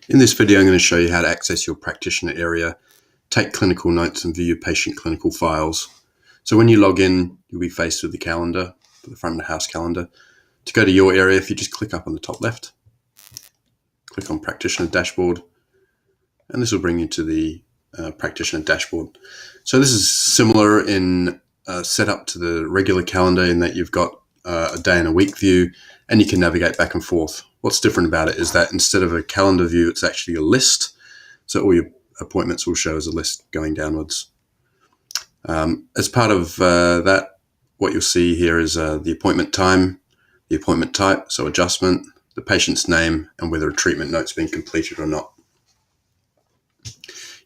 In this video, I'm going to show you how to access your practitioner area, take clinical notes, and view your patient clinical files. So when you log in, you'll be faced with the calendar, the front of the house calendar. To go to your area, if you just click up on the top left, click on Practitioner Dashboard, and this will bring you to the Practitioner Dashboard. So this is similar in setup to the regular calendar in that you've got a day and a week view, and you can navigate back and forth. What's different about it is that instead of a calendar view, it's actually a list. So all your appointments will show as a list going downwards. As part of that, what you'll see here is the appointment time, the appointment type, so adjustment, the patient's name, and whether a treatment note's been completed or not.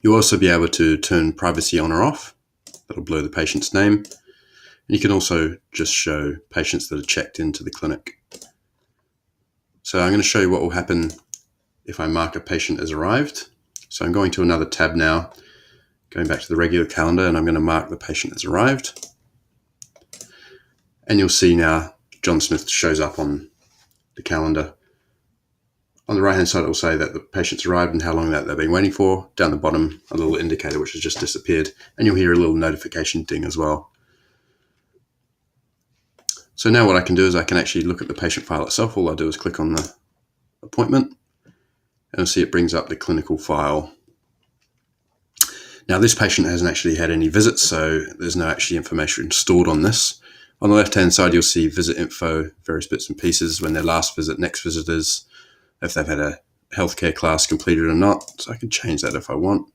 You'll also be able to turn privacy on or off. That'll blur the patient's name. And you can also just show patients that are checked into the clinic. So I'm going to show you what will happen if I mark a patient as arrived. So I'm going to another tab now, going back to the regular calendar, and I'm going to mark the patient as arrived. And you'll see now John Smith shows up on the calendar. On the right-hand side, it will say that the patient's arrived and how long that they've been waiting for. Down the bottom, a little indicator which has just disappeared. And you'll hear a little notification ding as well. So now what I can do is I can actually look at the patient file itself. All I do is click on the appointment, and you'll see it brings up the clinical file. Now this patient hasn't actually had any visits, so there's no actually information stored on this. On the left-hand side, you'll see visit info, various bits and pieces, when their last visit, next visitors, if they've had a healthcare class completed or not. So I can change that if I want.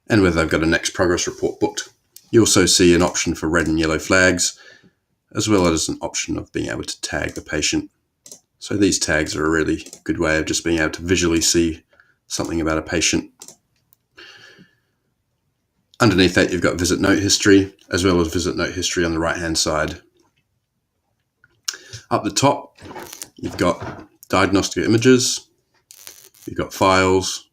And whether they've got a next progress report booked. You also see an option for red and yellow flags, as well as an option of being able to tag the patient. So these tags are a really good way of just being able to visually see something about a patient. Underneath that, you've got visit note history, as well as visit note history on the right-hand side. Up the top, you've got diagnostic images, you've got files,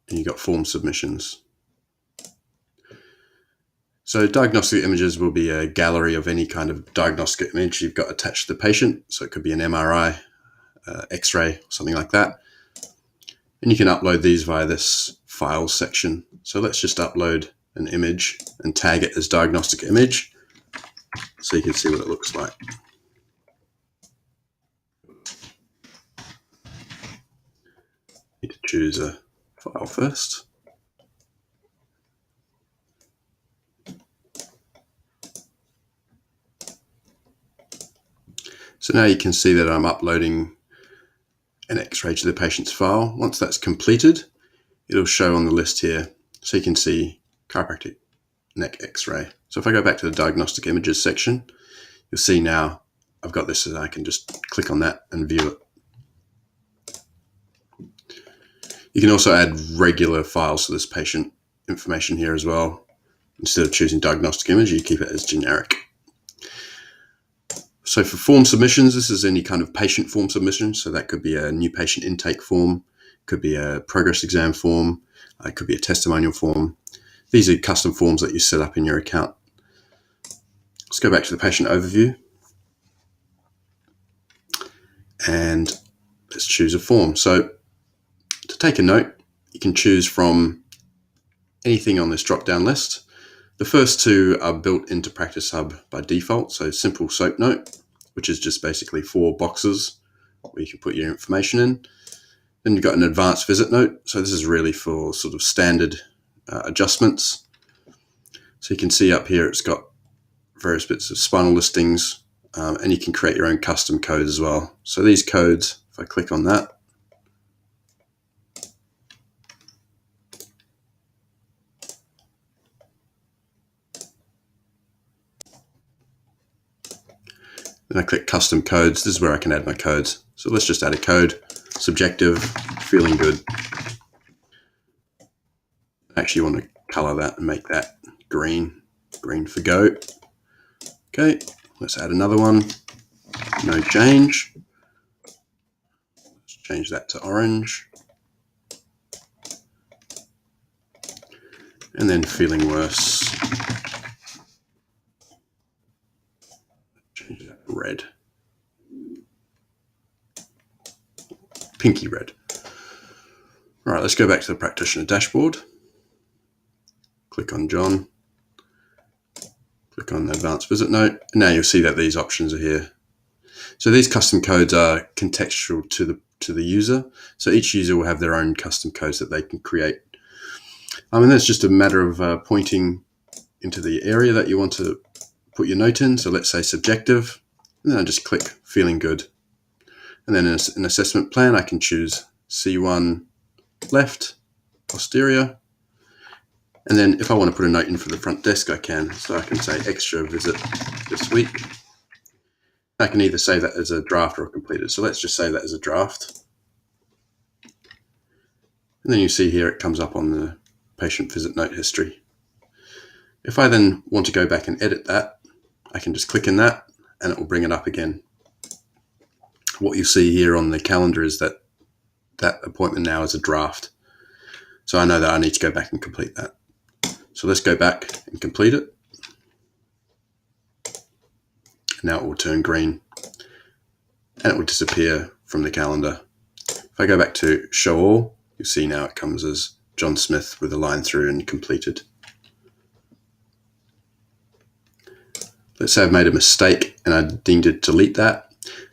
and you've got form submissions. So diagnostic images will be a gallery of any kind of diagnostic image you've got attached to the patient. So it could be an MRI, X-ray, something like that. And you can upload these via this files section. So let's just upload an image and tag it as diagnostic image so you can see what it looks like. Need to choose a file first. So now you can see that I'm uploading an X-ray to the patient's file. Once that's completed, it'll show on the list here. So you can see chiropractic neck X-ray. So if I go back to the diagnostic images section, you'll see now I've got this, and I can just click on that and view it. You can also add regular files to this patient information here as well. Instead of choosing diagnostic image, you keep it as generic. So for form submissions, this is any kind of patient form submission. So that could be a new patient intake form, could be a progress exam form, it could be a testimonial form. These are custom forms that you set up in your account. Let's go back to the patient overview. And let's choose a form. So to take a note, you can choose from anything on this drop-down list. The first two are built into Practice Hub by default. So simple SOAP note, which is just basically 4 boxes where you can put your information in. Then you've got an advanced visit note. So this is really for sort of standard adjustments. So you can see up here, it's got various bits of spinal listings, and you can create your own custom codes as well. So these codes, if I click on that, then I click custom codes. This is where I can add my codes. So let's just add a code, subjective, feeling good. I actually want to color that and make that green for go. Okay, let's add another one, no change. Let's change that to orange. And then feeling worse, change that to red, pinky red. All right, let's go back to the practitioner dashboard. Click on John. Click on the advanced visit note. And now you'll see that these options are here. So these custom codes are contextual to the user. So each user will have their own custom codes that they can create. And that's just a matter of pointing into the area that you want to put your note in. So let's say subjective, and then I just click feeling good. And then in an assessment plan, I can choose C1 left, posterior. And then if I want to put a note in for the front desk, I can. So I can say extra visit this week. I can either save that as a draft or completed. So let's just save that as a draft. And then you see here it comes up on the patient visit note history. If I then want to go back and edit that, I can just click in that and it will bring it up again. What you see here on the calendar is that that appointment now is a draft. So I know that I need to go back and complete that. So let's go back and complete it. Now it will turn green and it will disappear from the calendar. If I go back to show all, you'll see now it comes as John Smith with a line through and completed. Let's say I've made a mistake and I need to delete that.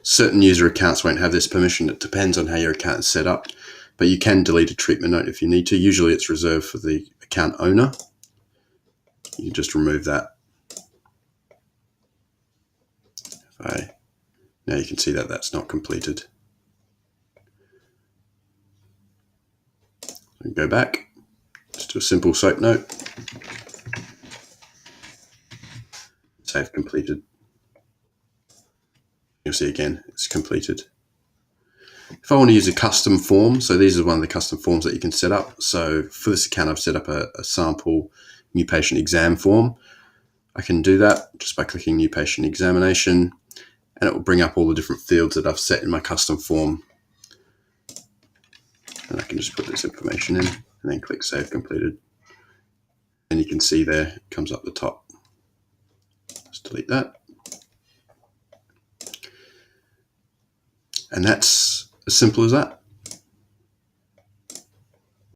Certain user accounts won't have this permission. It depends on how your account is set up, but you can delete a treatment note if you need to. Usually it's reserved for the account owner. You can just remove that. Now you can see that that's not completed. So go back, just do a simple soap note. Save completed. You'll see again, it's completed. If I want to use a custom form, so these are one of the custom forms that you can set up. So for this account, I've set up a sample new patient exam form. I can do that just by clicking new patient examination, and it will bring up all the different fields that I've set in my custom form. And I can just put this information in and then click Save Completed. And you can see there, it comes up the top. Let's delete that. And that's as simple as that.